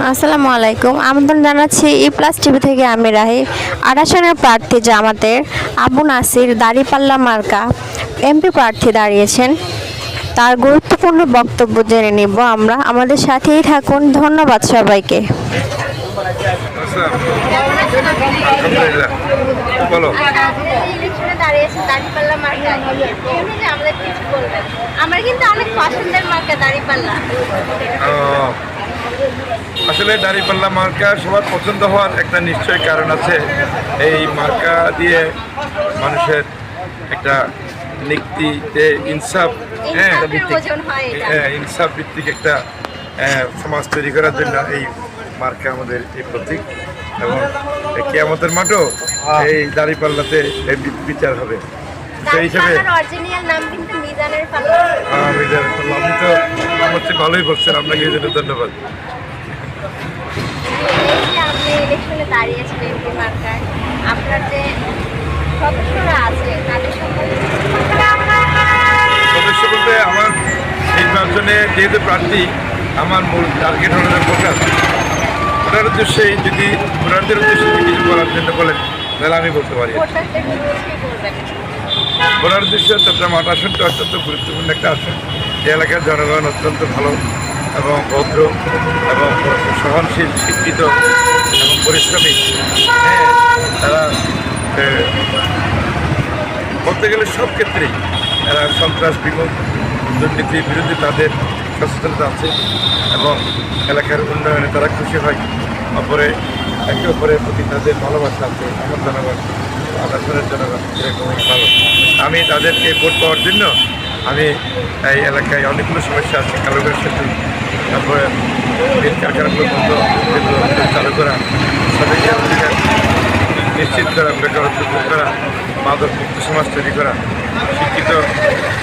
আসসালামু আলাইকুম। আমন্ত্রণ জানাচ্ছি প্লাস টিভি থেকে আমি রাহি। 28 জনের প্রার্থী জামাতের আবু নাসির দাঁড়িপাল্লা মার্কা এমপি প্রার্থী দাঁড়িয়েছেন। তার গুরুত্বপূর্ণ বক্তব্য জেনে নিব আমরা। আমাদের সাথেই থাকুন। ধন্যবাদ সবাইকে। আলহামদুলিল্লাহ, বলো। আমার কিন্তু অনেক পছন্দের মার্কা দাঁড়িপাল্লা। আসলে দাঁড়িপাল্লা মার্কা সবার পছন্দ হওয়ার একটা নিশ্চয় কারণ আছে। এই মার্কা দিয়ে মানুষের একটা নীতিতে ইনসাফ, ইনসাফ ভিত্তিক একটা সমাজ তৈরি করার জন্য এই মার্কা আমাদের এই প্রতীক। এবং কিয়ামতের মাঠও এই দাঁড়িপাল্লাতে বিচার হবে। সেই হিসেবে আপনি তো আমার চেয়ে ভালোই বলছেন, আপনাকে এই জন্য ধন্যবাদ। সদস্য বলতে আমার নির্বাচনে যেহেতু প্রার্থী, আমার মূল টার্গেট হল ভোটার। ভোটার উদ্দেশ্যে যদি ভোটারদের উদ্দেশ্যে কিছু বলার জন্য বলেন তাহলে আমি বলতে পারি। ভোটার উদ্দেশ্যে চট্টগ্রাম ৮ আসনটা অত্যন্ত গুরুত্বপূর্ণ একটা আসন। এই এলাকার জনগণ অত্যন্ত ভালো এবং ভদ্র এবং সহনশীল, শিক্ষিত এবং পরিশ্রমী। তারা বলতে গেলে সব ক্ষেত্রেই এরা সন্ত্রাস বিমুখ, দুর্নীতির বিরুদ্ধে তাদের সচেতনতা আছে এবং এলাকার উন্নয়নে তারা খুশি হয়। একে অপরের প্রতি তাদের ভালোবাসা আছে। আমার জনগণ, আদাসনের জনগণ এরকমই ভালো। আমি তাদেরকে ভোট পাওয়ার জন্য আমি এই এলাকায় অনেকগুলো সমস্যা আছে। কালোগার সেতু, তারপরে বিল কারখানাগুলো বন্ধ, যেগুলো চালু করা, শ্রমিকের অধিকার নিশ্চিত করা, বেকারত্ব দূর করা, মাদক মুক্ত সমাজ তৈরি করা, শিক্ষিত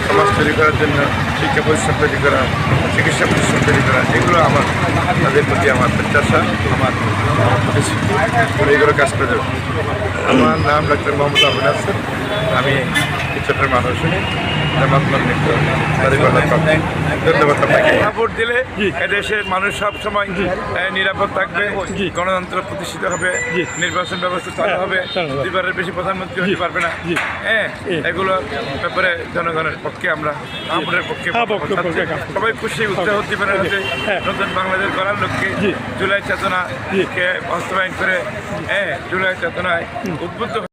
সমাজ তৈরি করার জন্য শিক্ষা প্রতিষ্ঠান তৈরি করা, চিকিৎসা প্রতিষ্ঠান তৈরি করা, এগুলো আমার তাদের প্রতি আমার প্রত্যাশা, আমার প্রতিশ্রুতি। এগুলো কাজ করে দেবো। আমার নাম ডাক্তার মোহাম্মদ আবু নাসির। আমি চট্টগ্রাম মানুষ ধন্যবাদ আপনাকে। ভোট দিলে এদেশের মানুষ সব সময় নিরাপদ থাকবে, গণতন্ত্র প্রতিষ্ঠিত হবে, নির্বাচন ব্যবস্থা চালু হবে, দুইবারের বেশি প্রধানমন্ত্রী হতে পারবে না। এগুলো ব্যাপারে জনগণের পক্ষে আমরা আমাদের পক্ষে সবাই খুশি, উৎসাহ উদ্দীপনার হচ্ছে নতুন বাংলাদেশ গড়ার লক্ষ্যে জুলাই চেতনাকে বাস্তবায়ন করে জুলাই চেতনায় উদ্বুদ্ধ